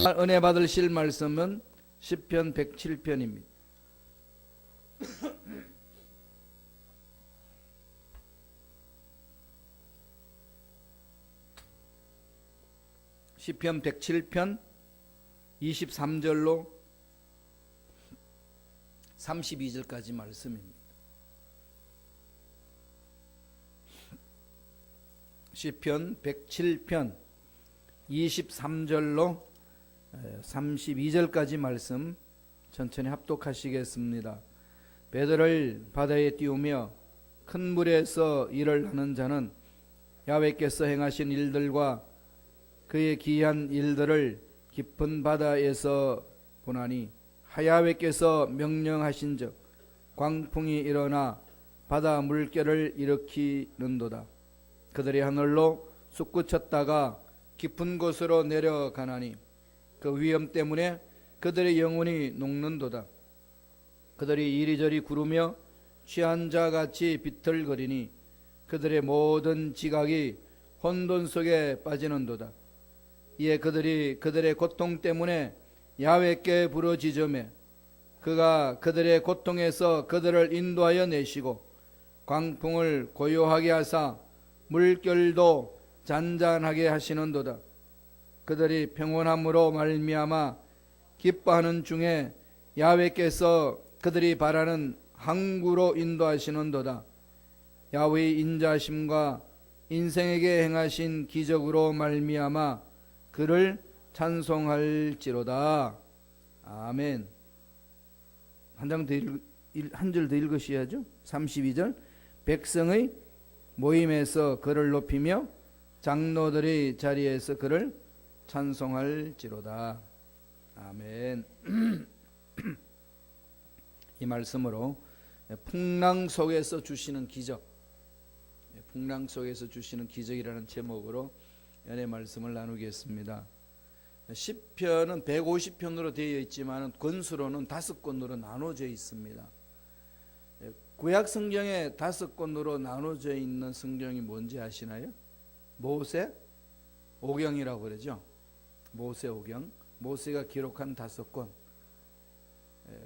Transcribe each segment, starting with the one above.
은혜 받으실 말씀은 시편 107편입니다. 시편 107편 23절로 32절까지 말씀입니다. 시편 107편 23절로 32절까지 말씀 천천히 합독하시겠습니다. 배들을 바다에 띄우며 큰 물에서 일을 하는 자는 야훼께서 행하신 일들과 그의 기이한 일들을 깊은 바다에서 보나니 야훼께서 명령하신즉 광풍이 일어나 바다 물결을 일으키는도다. 그들이 하늘로 솟구쳤다가 깊은 곳으로 내려가나니 그 위험 때문에 그들의 영혼이 녹는도다. 그들이 이리저리 구르며 취한 자같이 비틀거리니 그들의 모든 지각이 혼돈 속에 빠지는도다. 이에 그들이 그들의 고통 때문에 야훼께 부르짖으며 그가 그들의 고통에서 그들을 인도하여 내시고 광풍을 고요하게 하사 물결도 잔잔하게 하시는도다. 그들이 평온함으로 말미암아 기뻐하는 중에 야훼께서 그들이 바라는 항구로 인도하시는도다. 야훼의 인자심과 인생에게 행하신 기적으로 말미암아 그를 찬송할지로다. 아멘. 한 절 더 읽으셔야죠. 32절 백성의 모임에서 그를 높이며 장로들의 자리에서 그를 찬송할지로다. 아멘. 이 말씀으로 풍랑 속에서 주시는 기적, 풍랑 속에서 주시는 기적이라는 제목으로 연애 말씀을 나누겠습니다. 시편은 150편으로 되어 있지만 권수로는 5권으로 나눠져 있습니다. 구약 성경에 5권으로 나눠져 있는 성경이 뭔지 아시나요? 모세 오경이라고 그러죠. 모세 오경, 모세가 기록한 5권.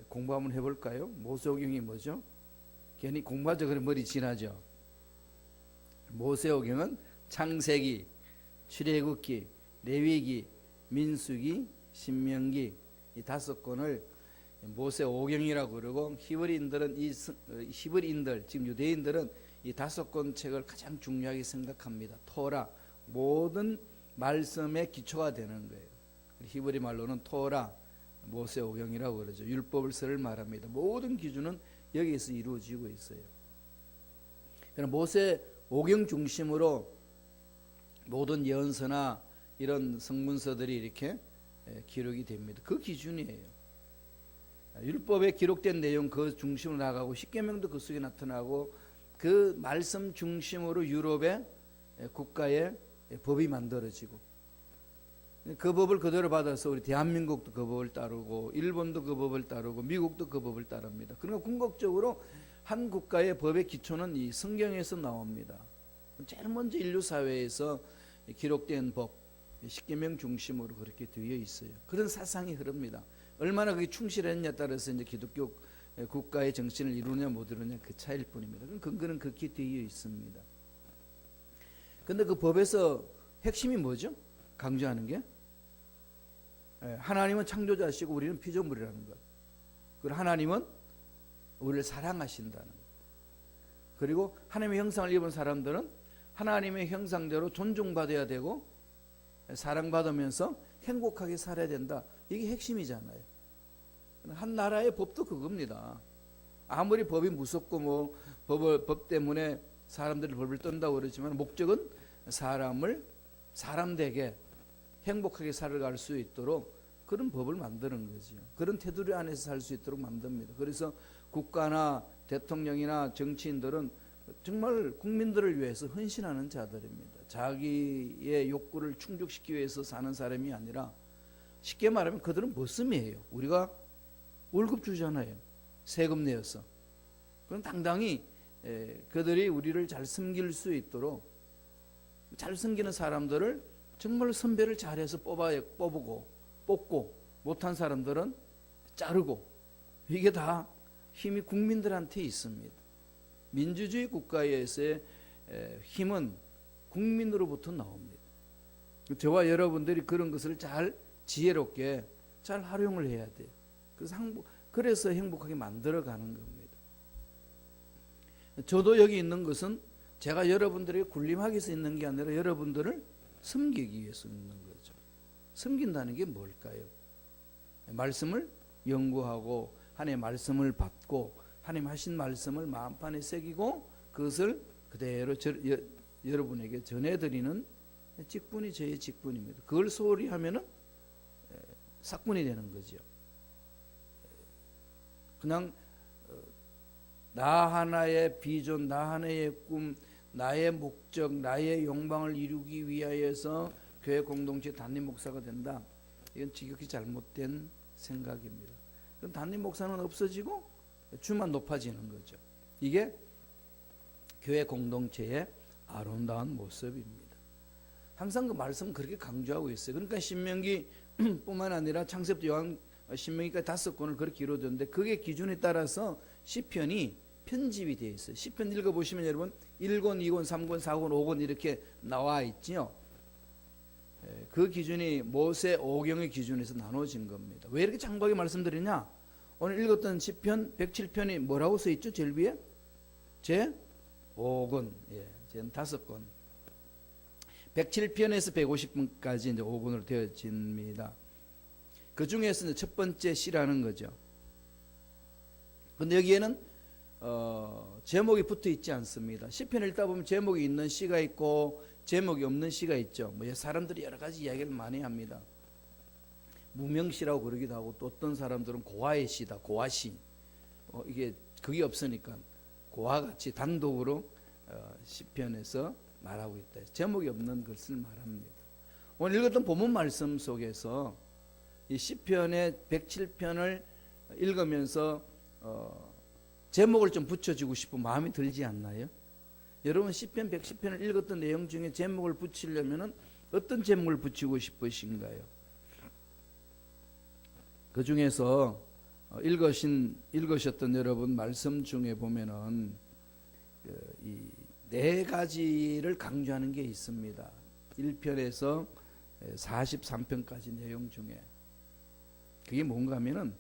공부 한번 해볼까요? 모세 오경이 뭐죠? 괜히 공부하자 그러면 머리 지나죠. 모세 오경은 창세기, 출애굽기, 레위기, 민수기, 신명기 이 5권을 모세 오경이라고 그러고 히브리인들 지금 유대인들은 이 5권 책을 가장 중요하게 생각합니다. 토라, 모든 말씀의 기초가 되는 거예요. 히브리 말로는 토라, 모세 오경이라고 그러죠. 율법을 쓰를 말합니다. 모든 기준은 여기에서 이루어지고 있어요. 그럼 모세 오경 중심으로 모든 예언서나 이런 성문서들이 이렇게 기록이 됩니다. 그 기준이에요. 율법에 기록된 내용 그 중심으로 나가고 십계명도 그 속에 나타나고 그 말씀 중심으로 유럽의 국가의 법이 만들어지고 그 법을 그대로 받아서 우리 대한민국도 그 법을 따르고 일본도 그 법을 따르고 미국도 그 법을 따릅니다. 그러니까 궁극적으로 한 국가의 법의 기초는 이 성경에서 나옵니다. 제일 먼저 인류 사회에서 기록된 법, 십계명 중심으로 그렇게 되어 있어요. 그런 사상이 흐릅니다. 얼마나 그게 충실했냐에 따라서 이제 기독교 국가의 정신을 이루느냐 못 이루느냐 그 차이일 뿐입니다. 근거는 그렇게 되어 있습니다. 근데 그 법에서 핵심이 뭐죠? 강조하는 게 하나님은 창조자시고 우리는 피조물이라는 것. 그리고 하나님은 우리를 사랑하신다는 것. 그리고 하나님의 형상을 입은 사람들은 하나님의 형상대로 존중받아야 되고 사랑받으면서 행복하게 살아야 된다. 이게 핵심이잖아요. 한 나라의 법도 그겁니다. 아무리 법이 무섭고 뭐 법 때문에 사람들이 벌벌 떤다고 그러지만 목적은 사람을 사람되게 행복하게 살아갈 수 있도록 그런 법을 만드는 거죠. 그런 테두리 안에서 살 수 있도록 만듭니다. 그래서 국가나 대통령이나 정치인들은 정말 국민들을 위해서 헌신하는 자들입니다. 자기의 욕구를 충족시키기 위해서 사는 사람이 아니라 쉽게 말하면 그들은 머슴이에요. 우리가 월급 주잖아요. 세금 내어서. 그럼 당당히 그들이 우리를 잘 섬길 수 있도록 잘 섬기는 사람들을 정말 선별을 잘해서 뽑고 뽑고 못한 사람들은 자르고, 이게 다 힘이 국민들한테 있습니다. 민주주의 국가에서의 힘은 국민으로부터 나옵니다. 저와 여러분들이 그런 것을 잘 지혜롭게 잘 활용을 해야 돼요. 그래서 행복하게 만들어가는 겁니다. 저도 여기 있는 것은 제가 여러분들에게 군림하기 위해서 있는 게 아니라 여러분들을 섬기기 위해서 있는 거죠. 섬긴다는 게 뭘까요? 말씀을 연구하고 하나님의 말씀을 받고 하나님 하신 말씀을 마음판에 새기고 그것을 그대로 여러분에게 전해드리는 직분이 저의 직분입니다. 그걸 소홀히 하면은 삭군이 되는 거죠. 그냥 나 하나의 비전, 나 하나의 꿈, 나의 목적, 나의 욕망을 이루기 위하여서 교회 공동체 담임 목사가 된다. 이건 지극히 잘못된 생각입니다. 그럼 담임 목사는 없어지고 주만 높아지는 거죠. 이게 교회 공동체의 아름다운 모습입니다. 항상 그 말씀 그렇게 강조하고 있어요. 그러니까 신명기 뿐만 아니라 창세부터 요한 신명기까지 5권을 그렇게 이루어졌는데 그게 기준에 따라서 시편이 편집이 되어 있어요. 시편 읽어보시면 여러분 1권, 2권, 3권, 4권, 5권 이렇게 나와 있죠. 그 기준이 모세 오경의 기준에서 나눠진 겁니다. 왜 이렇게 장박하게 말씀드리냐? 오늘 읽었던 시편 107편이 뭐라고 써 있죠? 제일 위에 제 5권, 제 5권. 107편에서 150편까지 이제 5권으로 되어집니다. 그 중에서 첫 번째 시라는 거죠. 근데 여기에는 제목이 붙어 있지 않습니다. 시편을 읽다 보면 제목이 있는 시가 있고 제목이 없는 시가 있죠. 사람들이 여러 가지 이야기를 많이 합니다. 무명시라고 그러기도 하고 또 어떤 사람들은 고아의 시다, 고아시. 이게 그게 없으니까 고아같이 단독으로 시편에서 말하고 있다. 제목이 없는 것을 말합니다. 오늘 읽었던 본문 말씀 속에서 이 시편의 107편을 읽으면서 제목을 좀 붙여주고 싶은 마음이 들지 않나요? 여러분 시편 110편을 읽었던 내용 중에 제목을 붙이려면 어떤 제목을 붙이고 싶으신가요? 그 중에서 읽으셨던 여러분 말씀 중에 보면은 이 4가지를 강조하는 게 있습니다. 1편에서 43편까지 내용 중에 그게 뭔가 하면은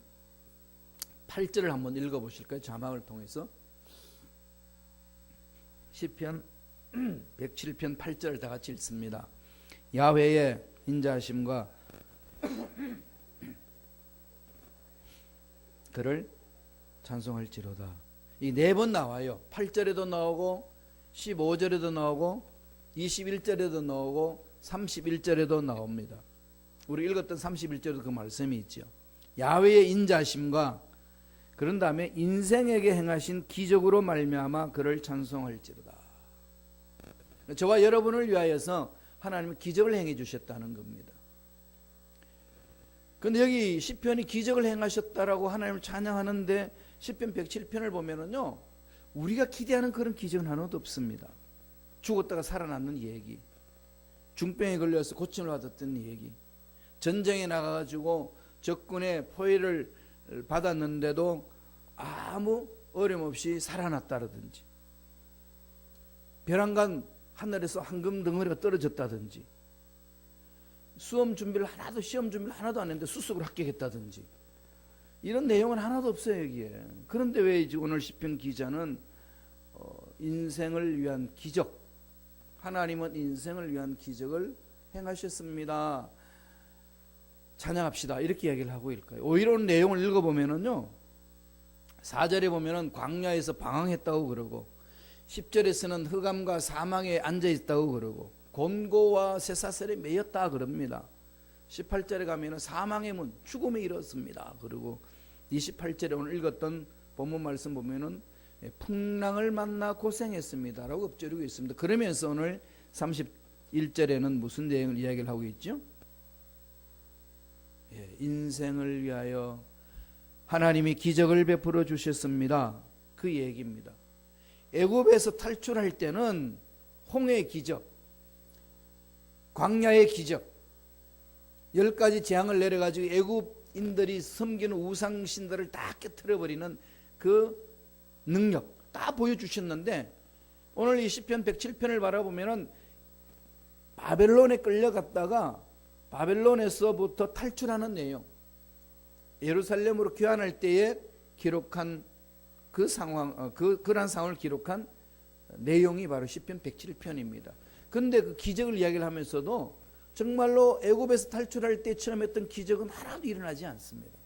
8절을 한번 읽어보실까요? 자막을 통해서 시편 107편 8절을 다 같이 읽습니다. 야훼의 인자하심과 그를 찬송할지로다. 이 4번 나와요. 8절에도 나오고 15절에도 나오고 21절에도 나오고 31절에도 나옵니다. 우리 읽었던 31절에도 그 말씀이 있죠. 야훼의 인자하심과 그런 다음에 인생에게 행하신 기적으로 말미암아 그를 찬송할지로다. 저와 여러분을 위하여서 하나님은 기적을 행해 주셨다는 겁니다. 그런데 여기 시편이 기적을 행하셨다라고 하나님을 찬양하는데 시편 107편을 보면은요, 우리가 기대하는 그런 기적은 하나도 없습니다. 죽었다가 살아났는 얘기, 중병에 걸려서 고침을 받았던 얘기, 전쟁에 나가가지고 적군의 포위를 받았는데도 아무 어려움 없이 살아났다든지, 벼랑간 하늘에서 황금 덩어리가 떨어졌다든지, 시험 준비를 하나도 안 했는데 수석으로 합격했다든지, 이런 내용은 하나도 없어요 여기에. 그런데 왜 오늘 시편 기자는 인생을 위한 기적, 하나님은 인생을 위한 기적을 행하셨습니다, 찬양합시다, 이렇게 이야기를 하고 있을까요? 오히려 내용을 읽어보면은요, 4절에 보면은 광야에서 방황했다고 그러고 10절에서는 흑암과 사망에 앉아있다고 그러고 곤고와 쇠사슬에 매였다 그럽니다. 18절에 가면은 사망의 문, 죽음에 이르렀습니다. 그리고 28절에 오늘 읽었던 본문 말씀 보면은 풍랑을 만나 고생했습니다 라고 읊조리고 있습니다. 그러면서 오늘 31절에는 무슨 내용을 이야기를 하고 있죠? 인생을 위하여 하나님이 기적을 베풀어 주셨습니다, 그 얘기입니다. 애굽에서 탈출할 때는 홍해의 기적, 광야의 기적, 10가지 재앙을 내려가지고 애굽인들이 섬기는 우상신들을 다 깨트려버리는 그 능력 다 보여주셨는데, 오늘 이 시편 107편을 바라보면은 바벨론에 끌려갔다가 바벨론에서부터 탈출하는 내용, 예루살렘으로 귀환할 때에 기록한 그 상황, 그러한 상황을 기록한 내용이 바로 시편 107편입니다. 그런데 그 기적을 이야기를 하면서도 정말로 애굽에서 탈출할 때처럼 했던 기적은 하나도 일어나지 않습니다.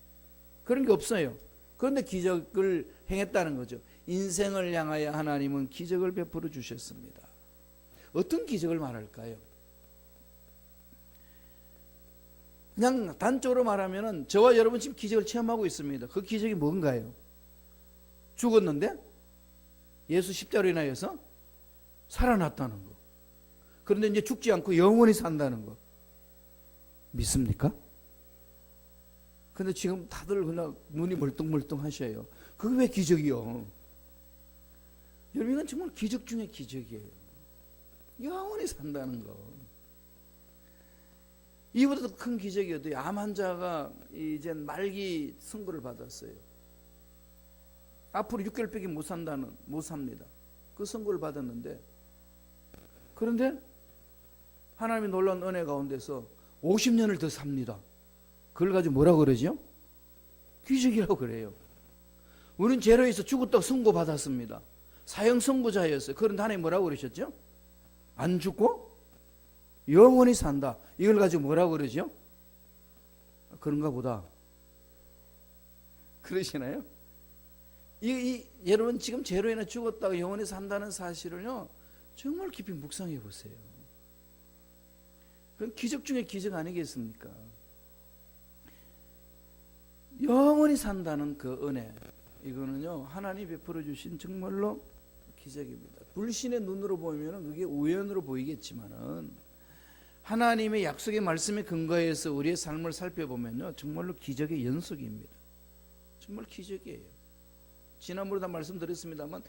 그런 게 없어요. 그런데 기적을 행했다는 거죠. 인생을 향하여 하나님은 기적을 베풀어 주셨습니다. 어떤 기적을 말할까요? 그냥 단적으로 말하면은 저와 여러분 지금 기적을 체험하고 있습니다. 그 기적이 뭔가요? 죽었는데 예수 십자가로 인하여서 살아났다는 거. 그런데 이제 죽지 않고 영원히 산다는 거. 믿습니까? 근데 지금 다들 그냥 눈이 멀뚱멀뚱 하셔요. 그게 왜 기적이요? 여러분, 이건 정말 기적 중에 기적이에요. 영원히 산다는 거. 이보다 더 큰 기적이어도 암 환자가 이제 말기 선고를 받았어요. 앞으로 6개월밖에 못 삽니다. 그 선고를 받았는데, 그런데 하나님의 놀라운 은혜 가운데서 50년을 더 삽니다. 그걸 가지고 뭐라고 그러죠? 기적이라고 그래요. 우리는 죄로 해서 죽었다고 선고 받았습니다. 사형 선고자였어요. 그런데 하나님 뭐라고 그러셨죠? 안 죽고 영원히 산다. 이걸 가지고 뭐라고 그러죠? 그런가 보다. 그러시나요? 여러분 지금 죄로 인해 죽었다가 영원히 산다는 사실을요, 정말 깊이 묵상해 보세요. 그건 기적 중에 기적 아니겠습니까? 영원히 산다는 그 은혜, 이거는요 하나님이 베풀어 주신 정말로 기적입니다. 불신의 눈으로 보면 그게 우연으로 보이겠지만은 하나님의 약속의 말씀에 근거해서 우리의 삶을 살펴보면요 정말로 기적의 연속입니다. 정말 기적이에요. 지난번에 다 말씀드렸습니다만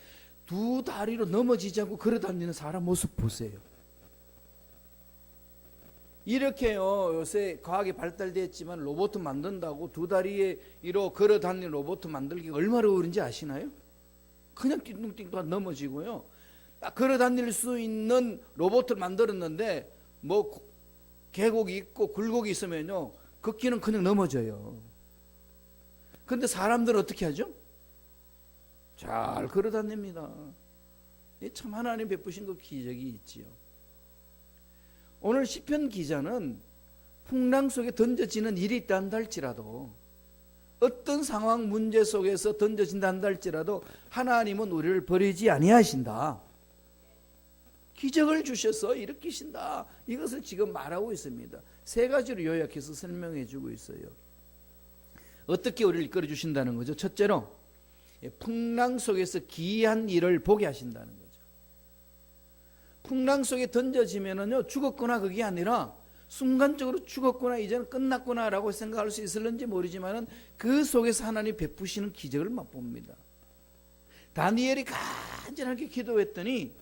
두 다리로 넘어지지 않고 걸어다니는 사람 모습 보세요. 이렇게요 요새 과학이 발달되었지만 로봇 만든다고 두 다리로 걸어다니는 로봇 만들기가 얼마나 어려운지 아시나요? 그냥 띵뚱띵뚱 넘어지고요, 딱 걸어다닐 수 있는 로봇을 만들었는데 뭐 계곡이 있고 굴곡이 있으면요 걷기는 그냥 넘어져요. 그런데 사람들은 어떻게 하죠? 잘 걸어다닙니다. 참 하나님 베푸신 그 기적이 있지요. 오늘 시편 기자는 풍랑 속에 던져지는 일이 있다 한다 할지라도, 어떤 상황 문제 속에서 던져진다 한다 할지라도 하나님은 우리를 버리지 아니하신다. 기적을 주셔서 일으키신다. 이것을 지금 말하고 있습니다. 세 가지로 요약해서 설명해 주고 있어요. 어떻게 우리를 이끌어 주신다는 거죠? 첫째로 풍랑 속에서 기이한 일을 보게 하신다는 거죠. 풍랑 속에 던져지면은요 죽었구나, 그게 아니라 순간적으로 죽었구나, 이제는 끝났구나 라고 생각할 수 있을는지 모르지만은 그 속에서 하나님 베푸시는 기적을 맛봅니다. 다니엘이 간절하게 기도했더니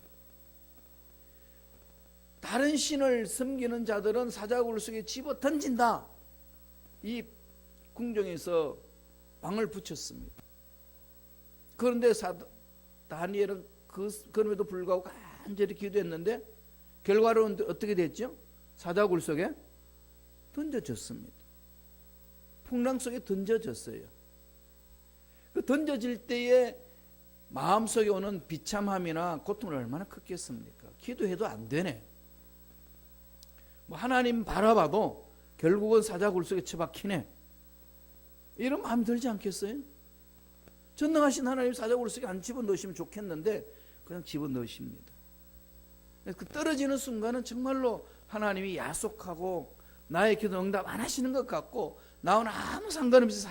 다른 신을 섬기는 자들은 사자굴 속에 집어 던진다. 이 궁정에서 방을 붙였습니다. 그런데 다니엘은 그럼에도 불구하고 간절히 기도했는데 결과로는 어떻게 됐죠? 사자굴 속에 던져졌습니다. 풍랑 속에 던져졌어요. 그 던져질 때에 마음속에 오는 비참함이나 고통은 얼마나 컸겠습니까? 기도해도 안 되네. 뭐 하나님 바라봐도 결국은 사자굴 속에 처박히네. 이런 마음이 들지 않겠어요? 전능하신 하나님 사자굴 속에 안 집어넣으시면 좋겠는데 그냥 집어넣으십니다. 그 떨어지는 순간은 정말로 하나님이 야속하고 나의 기도 응답 안 하시는 것 같고 나와는 아무 상관없이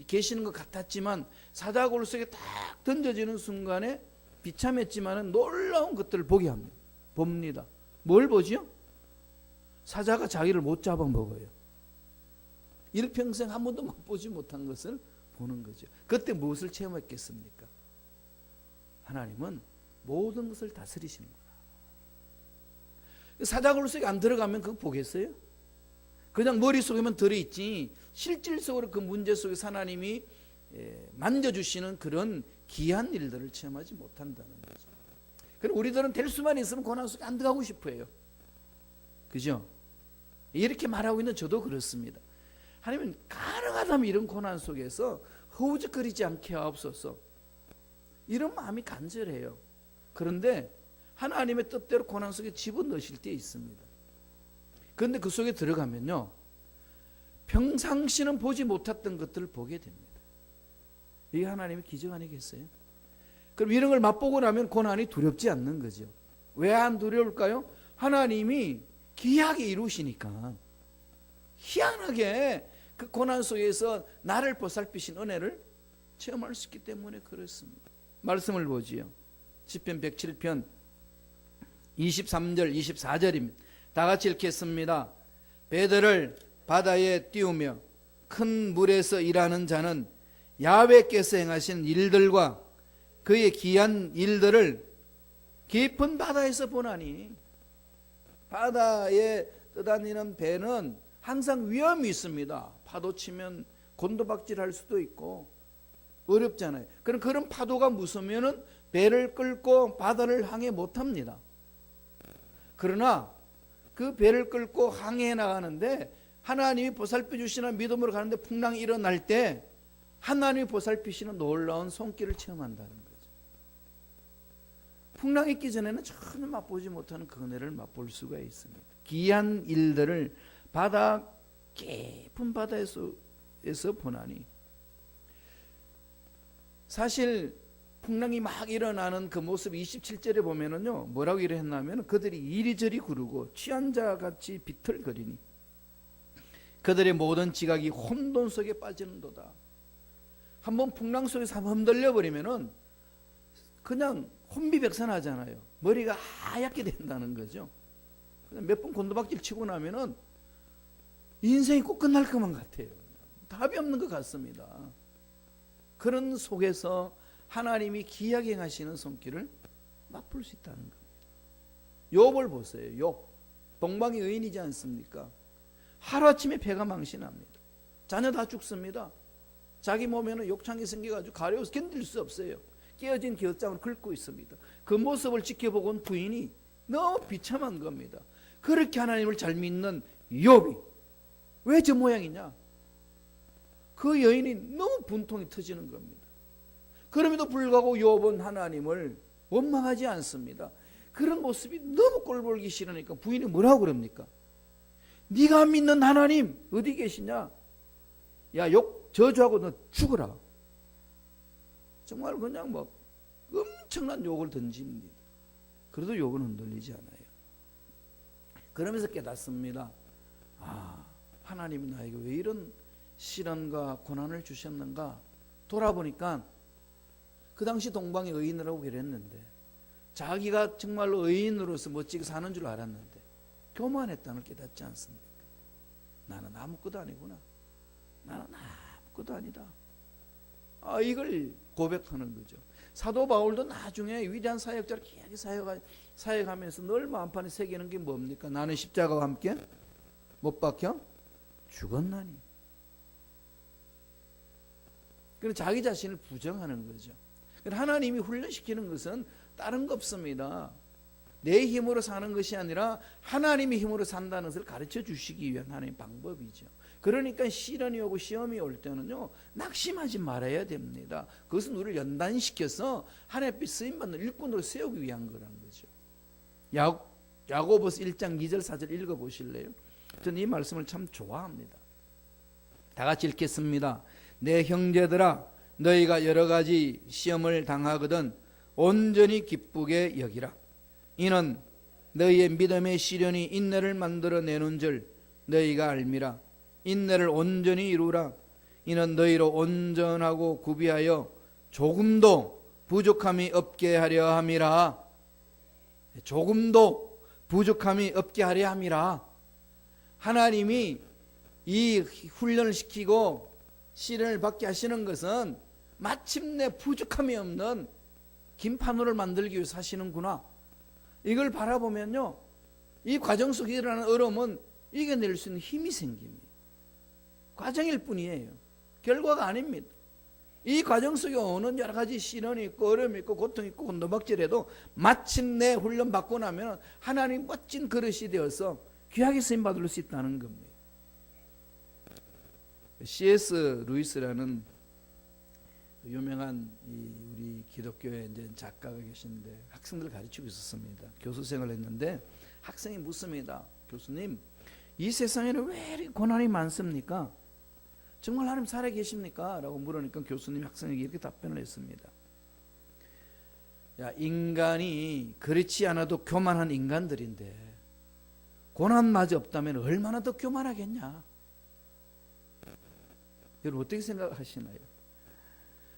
계시는 것 같았지만 사자굴 속에 딱 던져지는 순간에 비참했지만 놀라운 것들을 보게 합니다. 봅니다. 뭘 보지요? 사자가 자기를 못 잡아먹어요. 일평생 한 번도 맛보지 못한 것을 보는 거죠. 그때 무엇을 체험했겠습니까? 하나님은 모든 것을 다스리시는 거야. 사자굴 속에 안 들어가면 그거 보겠어요? 그냥 머릿속에만 들어있지 실질적으로 그 문제 속에서 하나님이 만져주시는 그런 귀한 일들을 체험하지 못한다는 거죠. 그럼 우리들은 될 수만 있으면 고난 속에 안 들어가고 싶어요. 그죠? 이렇게 말하고 있는 저도 그렇습니다. 하나님은 가능하다면 이런 고난 속에서 허우적거리지 않게 하옵소서. 이런 마음이 간절해요. 그런데 하나님의 뜻대로 고난 속에 집어넣으실 때 있습니다. 그런데 그 속에 들어가면요, 평상시는 보지 못했던 것들을 보게 됩니다. 이게 하나님의 기적 아니겠어요? 그럼 이런 걸 맛보고 나면 고난이 두렵지 않는 거죠. 왜 안 두려울까요? 하나님이 기이하게 이루시니까. 희한하게 그 고난 속에서 나를 보살피신 은혜를 체험할 수 있기 때문에 그렇습니다. 말씀을 보지요. 시편 107편 23절 24절입니다. 다 같이 읽겠습니다. 배들을 바다에 띄우며 큰 물에서 일하는 자는 야훼께서 행하신 일들과 그의 기한 일들을 깊은 바다에서 보나니. 바다에 떠다니는 배는 항상 위험이 있습니다. 파도 치면 곤두박질할 수도 있고 어렵잖아요. 그런 파도가 무서우면은 배를 끌고 바다를 항해 못합니다. 그러나 그 배를 끌고 항해해 나가는데 하나님이 보살펴 주시는 믿음으로 가는데 풍랑이 일어날 때 하나님이 보살피시는 놀라운 손길을 체험한다는 거죠. 풍랑이 있기 전에는 전혀 맛보지 못하는 그 은혜를 맛볼 수가 있습니다. 기이한 일들을 바다 깊은 바다에서 보나니. 사실 풍랑이 막 일어나는 그 모습 27절에 보면은요, 뭐라고 이랬냐면 그들이 이리저리 구르고 취한 자 같이 비틀거리니 그들의 모든 지각이 혼돈 속에 빠지는도다. 한번 풍랑 속에서 한번 흔들려 버리면은 그냥 혼비백산하잖아요. 머리가 하얗게 된다는 거죠. 몇 번 곤두박질 치고 나면은 인생이 꼭 끝날 것만 같아요. 답이 없는 것 같습니다. 그런 속에서 하나님이 기이하게 행하시는 손길을 맛볼 수 있다는 겁니다. 욥을 보세요. 욥 동방의 의인이지 않습니까? 하루아침에 배가 망신합니다. 자녀 다 죽습니다. 자기 몸에는 욕창이 생겨가지고 가려워서 견딜 수 없어요. 깨어진 기어장을 긁고 있습니다. 그 모습을 지켜보고 온 부인이 너무 비참한 겁니다. 그렇게 하나님을 잘 믿는 욥이 왜 저 모양이냐? 그 여인이 너무 분통이 터지는 겁니다. 그럼에도 불구하고 욥은 하나님을 원망하지 않습니다. 그런 모습이 너무 꼴보기 싫으니까 부인이 뭐라고 그럽니까? 네가 믿는 하나님 어디 계시냐? 야, 욕 저주하고 너 죽어라. 정말 그냥 뭐 엄청난 욕을 던집니다. 그래도 욕은 흔들리지 않아요. 그러면서 깨닫습니다. 아, 하나님이 나에게 왜 이런 시련과 고난을 주셨는가? 돌아보니까 그 당시 동방의 의인이라고 그랬는데 자기가 정말로 의인으로서 멋지게 사는 줄 알았는데 교만했다는 걸 깨닫지 않습니까? 나는 아무것도 아니구나. 나는 아무것도 아니다. 이걸 고백하는 거죠. 사도 바울도 나중에 위대한 사역자로 기하게 사역하면서 늘 마음판에 새기는 게 뭡니까? 나는 십자가와 함께 못 박혀 죽었나니. 그래서 자기 자신을 부정하는 거죠. 하나님이 훈련시키는 것은 다른 거 없습니다. 내 힘으로 사는 것이 아니라 하나님의 힘으로 산다는 것을 가르쳐 주시기 위한 하나님의 방법이죠. 그러니까 시련이 오고 시험이 올 때는요, 낙심하지 말아야 됩니다. 그것은 우리를 연단시켜서 하나님 앞에 쓰임받는 일꾼으로 세우기 위한 거라는 거죠. 야고보서 1장 2절 4절 읽어보실래요? 저는 이 말씀을 참 좋아합니다. 다 같이 읽겠습니다. 내 형제들아, 너희가 여러 가지 시험을 당하거든 온전히 기쁘게 여기라. 이는 너희의 믿음의 시련이 인내를 만들어내는 줄 너희가 알미라. 인내를 온전히 이루라. 이는 너희로 온전하고 구비하여 조금도 부족함이 없게 하려 함이라. 조금도 부족함이 없게 하려 함이라. 하나님이 이 훈련을 시키고 시련을 받게 하시는 것은 마침내 부족함이 없는 김판우를 만들기 위해서 하시는구나. 이걸 바라보면요, 이 과정 속에 일어나는 어려움은 이겨낼 수 있는 힘이 생깁니다. 과정일 뿐이에요. 결과가 아닙니다. 이 과정 속에 오는 여러 가지 시련이 있고 어려움이 있고 고통이 있고 건너박질해도 마침내 훈련 받고 나면 하나님 멋진 그릇이 되어서 귀하게 쓰임 받을 수 있다는 겁니다. C.S. 루이스라는 유명한 우리 기독교의 이제 작가가 계신데 학생들을 가르치고 있었습니다. 교수 생활을 했는데 학생이 묻습니다. 교수님, 이 세상에는 왜 이렇게 고난이 많습니까? 정말 하나님 살아 계십니까? 라고 물으니까 교수님이 학생에게 이렇게 답변을 했습니다. 야, 인간이 그렇지 않아도 교만한 인간들인데 고난마저 없다면 얼마나 더 교만하겠냐? 여러분 어떻게 생각하시나요?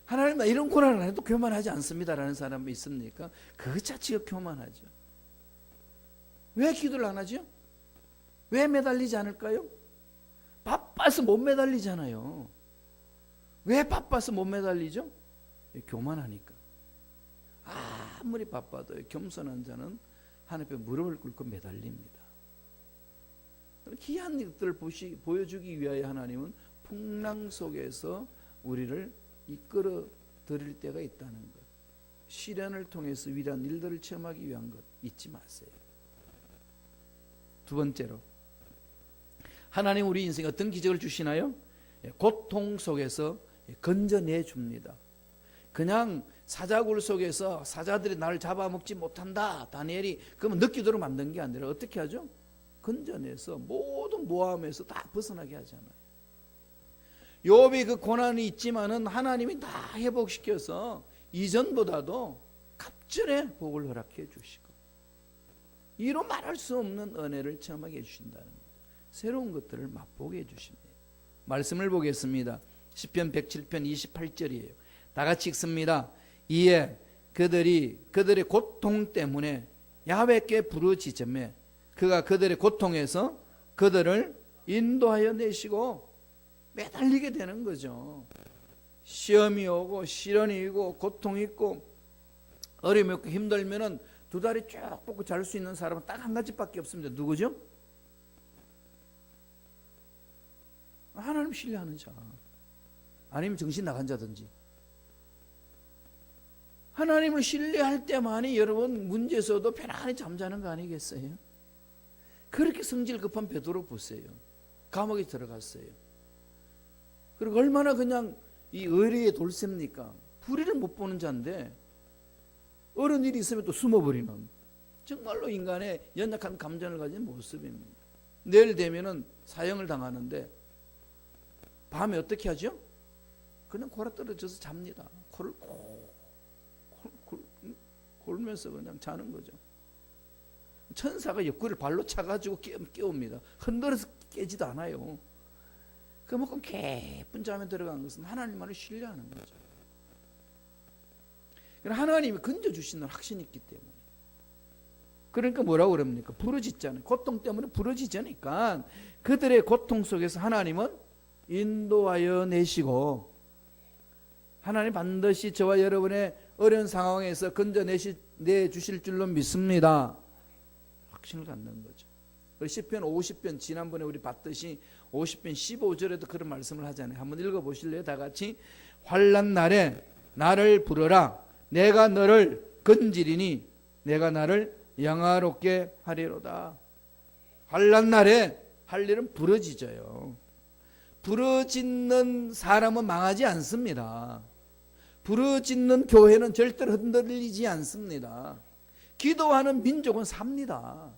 하나님 이런 고난을 해도 교만하지 않습니다라는 사람이 있습니까? 그 자체가 교만하죠. 왜 기도를 안 하죠? 왜 매달리지 않을까요? 바빠서 못 매달리잖아요. 왜 바빠서 못 매달리죠? 교만하니까. 아무리 바빠도 겸손한 자는 하나님 앞에 무릎을 꿇고 매달립니다. 귀한 일들을 보여주기 위하여 하나님은 풍랑 속에서 우리를 이끌어 드릴 때가 있다는 것. 시련을 통해서 위대한 일들을 체험하기 위한 것 잊지 마세요. 두 번째로, 하나님 우리 인생에 어떤 기적을 주시나요? 고통 속에서 건져내 줍니다. 그냥 사자굴 속에서 사자들이 나를 잡아먹지 못한다, 다니엘이 그러면 느끼도록 만든 게 아니라 어떻게 하죠? 건져내서 모든 모함에서 다 벗어나게 하잖아요. 욥이 그 고난이 있지만은 하나님이 다 회복시켜서 이전보다도 갑절의 복을 허락해 주시고 이로 말할 수 없는 은혜를 체험하게 해주신다는 거예요. 새로운 것들을 맛보게 해주십니다. 말씀을 보겠습니다. 시편 107편 28절이에요. 다 같이 읽습니다. 이에 그들의 고통 때문에 야훼께 부르짖으며 그가 그들의 고통에서 그들을 인도하여 내시고 매달리게 되는 거죠. 시험이 오고 시련이 있고 고통이 있고 어려움이 있고 힘들면은 두 다리 쭉 뻗고 잘 수 있는 사람은 딱 한 가지밖에 없습니다. 누구죠? 하나님 신뢰하는 자, 아니면 정신 나간 자든지. 하나님을 신뢰할 때만이 여러분 문제에서도 편안히 잠자는 거 아니겠어요? 그렇게 성질 급한 베드로 보세요. 감옥에 들어갔어요. 그리고 얼마나 그냥 이 의리의 돌셉니까? 불의를 못 보는 자인데 어려운 일이 있으면 또 숨어버리는, 정말로 인간의 연약한 감정을 가진 모습입니다. 내일 되면은 사형을 당하는데 밤에 어떻게 하죠? 그냥 골아 떨어져서 잡니다. 코를 골면서 그냥 자는 거죠. 천사가 옆구리를 발로 차가지고 깨웁니다. 흔들어서 깨지도 않아요. 그만큼 깊은 잠에 들어간 것은 하나님만을 신뢰하는 거죠. 하나님이 건져주시는 확신이 있기 때문에. 그러니까 뭐라고 그럽니까? 부르짖잖아요. 고통 때문에 부르짖으니까 그들의 고통 속에서 하나님은 인도하여 내시고, 하나님 반드시 저와 여러분의 어려운 상황에서 건져내주실 줄로 믿습니다. 확신을 갖는 거죠. 시편 50편 지난번에 우리 봤듯이 50편 15절에도 그런 말씀을 하잖아요. 한번 읽어보실래요? 다 같이. 환난 날에 나를 부르라. 내가 너를 건지리니 내가 나를 영화롭게 하리로다. 환난 날에 할 일은 부르짖어요. 부르짖는 사람은 망하지 않습니다. 부르짖는 교회는 절대로 흔들리지 않습니다. 기도하는 민족은 삽니다.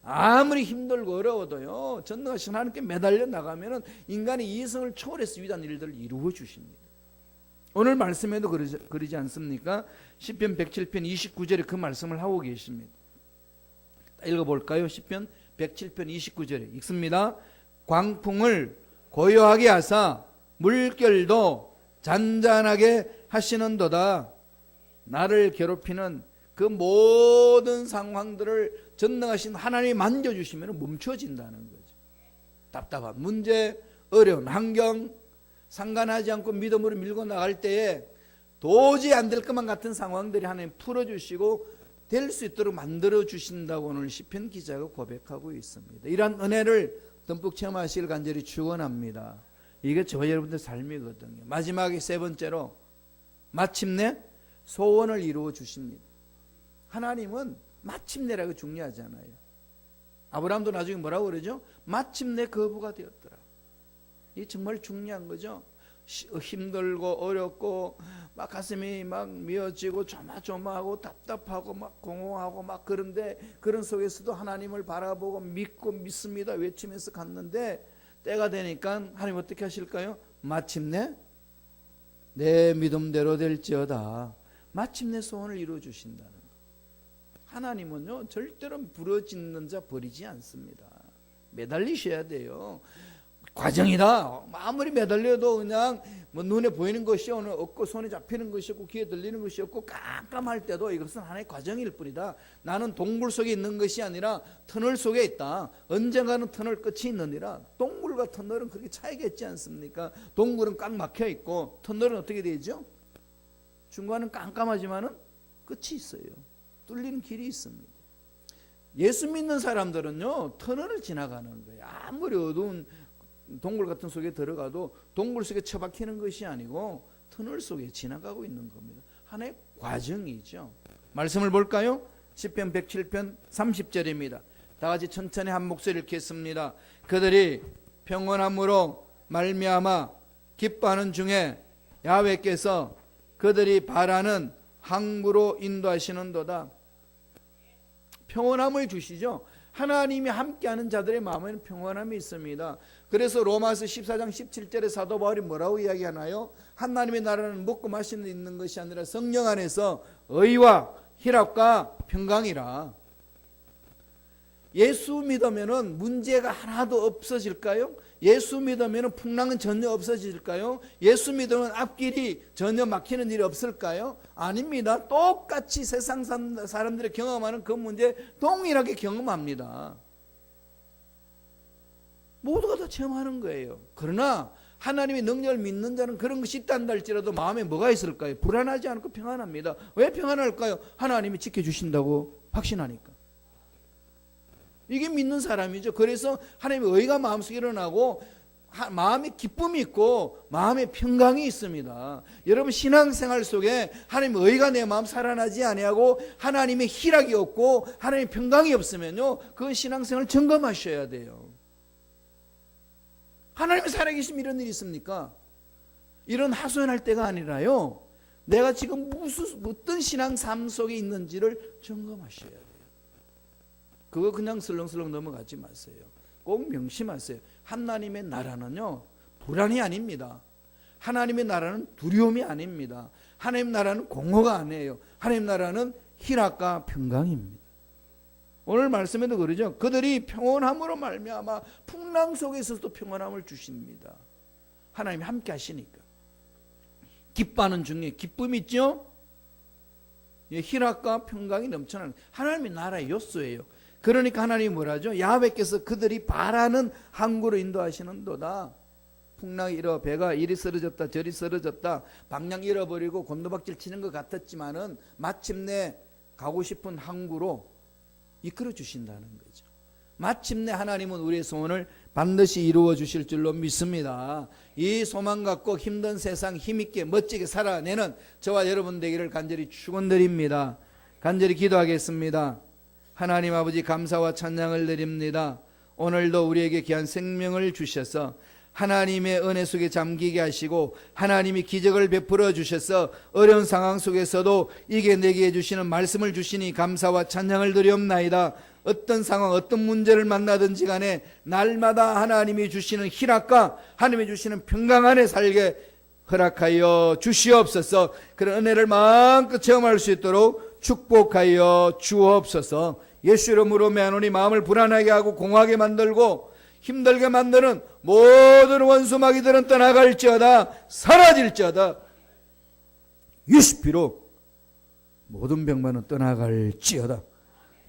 아무리 힘들고 어려워도요, 전능하신 하나님께 매달려 나가면은 인간의 이성을 초월해서 위대한 일들을 이루어 주십니다. 오늘 말씀에도 그러지 않습니까? 시편 107편 29절에 그 말씀을 하고 계십니다. 읽어볼까요? 시편 107편 29절에 읽습니다. 광풍을 고요하게 하사 물결도 잔잔하게 하시는도다. 나를 괴롭히는 그 모든 상황들을 전능하신 하나님이 만져주시면 멈춰진다는 거죠. 답답한 문제, 어려운 환경, 상관하지 않고 믿음으로 밀고 나갈 때에 도저히 안 될 것만 같은 상황들이 하나님 풀어주시고 될 수 있도록 만들어 주신다고 오늘 시편 기자가 고백하고 있습니다. 이러한 은혜를 듬뿍 체험하시길 간절히 축원합니다. 이게 저와 여러분들 삶이거든요. 마지막에 세 번째로 마침내 소원을 이루어 주십니다. 하나님은 마침내라고 중요하잖아요. 아브라함도 나중에 뭐라고 그러죠? 마침내 거부가 되었더라. 이게 정말 중요한 거죠. 힘들고 어렵고 막 가슴이 막 미어지고 조마조마하고 답답하고 막 공허하고 막 그런데 그런 속에서도 하나님을 바라보고 믿고 믿습니다 외치면서 갔는데 때가 되니까 하나님 어떻게 하실까요? 마침내 내 믿음대로 될지어다. 마침내 소원을 이루어 주신다는 거. 하나님은요 절대로 부러지는 자 버리지 않습니다. 매달리셔야 돼요. 과정이다. 아무리 매달려도 그냥 뭐 눈에 보이는 것이 없고 손에 잡히는 것이 없고 귀에 들리는 것이 없고 깜깜할 때도 이것은 하나의 과정일 뿐이다. 나는 동굴 속에 있는 것이 아니라 터널 속에 있다. 언젠가는 터널 끝이 있느니라. 동굴과 터널은 그렇게 차이가 있지 않습니까? 동굴은 꽉 막혀 있고 터널은 어떻게 되죠? 중간은 깜깜하지만은 끝이 있어요. 뚫리는 길이 있습니다. 예수 믿는 사람들은요 터널을 지나가는 거예요. 아무리 어두운 동굴 같은 속에 들어가도 동굴 속에 처박히는 것이 아니고 터널 속에 지나가고 있는 겁니다. 하나의 과정이죠. 말씀을 볼까요? 시편 107편 30절입니다. 다 같이 천천히 한 목소리 읽겠습니다. 그들이 평온함으로 말미암아 기뻐하는 중에 야훼께서 그들이 바라는 항구로 인도하시는도다. 평온함을 주시죠. 하나님이 함께하는 자들의 마음에는 평온함이 있습니다. 그래서 로마서 14장 17절에 사도 바울이 뭐라고 이야기하나요? 하나님의 나라는 먹고 마시는 데 있는 것이 아니라 성령 안에서 의와 희락과 평강이라. 예수 믿으면 문제가 하나도 없어질까요? 예수 믿으면 풍랑은 전혀 없어질까요? 예수 믿으면 앞길이 전혀 막히는 일이 없을까요? 아닙니다. 똑같이 세상 사람들이 경험하는 그 문제 동일하게 경험합니다. 모두가 다 체험하는 거예요. 그러나 하나님의 능력을 믿는 자는 그런 것이 있단다 할지라도 마음에 뭐가 있을까요? 불안하지 않고 평안합니다. 왜 평안할까요? 하나님이 지켜주신다고 확신하니까. 이게 믿는 사람이죠. 그래서 하나님의 의가 마음속에 일어나고 마음에 기쁨이 있고 마음에 평강이 있습니다. 여러분 신앙생활 속에 하나님의 의가 내 마음 살아나지 아니하고 하나님의 희락이 없고 하나님의 평강이 없으면요 그 신앙생활 점검하셔야 돼요. 하나님이 살아계시면 이런 일이 있습니까? 이런 하소연할 때가 아니라요 내가 지금 어떤 신앙 삶 속에 있는지를 점검하셔야 돼요. 그거 그냥 슬렁슬렁 넘어가지 마세요. 꼭 명심하세요. 하나님의 나라는요 불안이 아닙니다. 하나님의 나라는 두려움이 아닙니다. 하나님의 나라는 공허가 아니에요. 하나님의 나라는 희락과 평강입니다. 오늘 말씀에도 그러죠. 그들이 평온함으로 말미암아 풍랑 속에서도 평온함을 주십니다. 하나님이 함께 하시니까. 기뻐하는 중에 기쁨이 있죠. 희락과 평강이 넘쳐나는 하나님의 나라의 요소예요. 그러니까 하나님이 뭐라죠? 야훼께서 그들이 바라는 항구로 인도하시는도다. 풍랑이 일어 배가 이리 쓰러졌다 저리 쓰러졌다 방향 잃어버리고 곤두박질 치는 것 같았지만은 마침내 가고 싶은 항구로 이끌어 주신다는 거죠. 마침내 하나님은 우리의 소원을 반드시 이루어 주실 줄로 믿습니다. 이 소망 갖고 힘든 세상 힘있게 멋지게 살아내는 저와 여러분 되기를 간절히 축원드립니다. 간절히 기도하겠습니다. 하나님 아버지 감사와 찬양을 드립니다. 오늘도 우리에게 귀한 생명을 주셔서 하나님의 은혜 속에 잠기게 하시고 하나님이 기적을 베풀어 주셔서 어려운 상황 속에서도 이겨내게 해주시는 말씀을 주시니 감사와 찬양을 드리옵나이다. 어떤 상황 어떤 문제를 만나든지 간에 날마다 하나님이 주시는 희락과 하나님이 주시는 평강 안에 살게 허락하여 주시옵소서. 그런 은혜를 마음껏 체험할 수 있도록 축복하여 주옵소서. 예수 이름으로 매하노니 마음을 불안하게 하고 공허하게 만들고 힘들게 만드는 모든 원수 마귀들은 떠나갈지어다 사라질지어다 유시피로 모든 병만은 떠나갈지어다.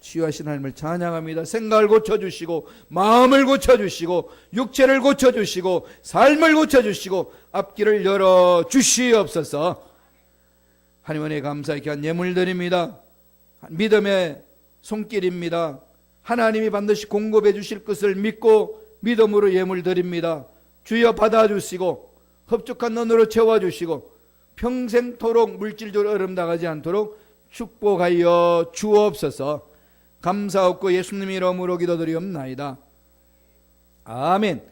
치유하신 하나님을 찬양합니다. 생각을 고쳐주시고 마음을 고쳐주시고 육체를 고쳐주시고 삶을 고쳐주시고 앞길을 열어주시옵소서. 하나님 은혜 감사히 귀한 예물 드립니다. 믿음의 손길입니다. 하나님이 반드시 공급해 주실 것을 믿고 믿음으로 예물 드립니다. 주여 받아주시고 흡족한 눈으로 채워주시고 평생토록 물질적으로 어려움 당하지 않도록 축복하여 주옵소서. 감사하고 예수님 이름으로 기도드리옵나이다. 아멘.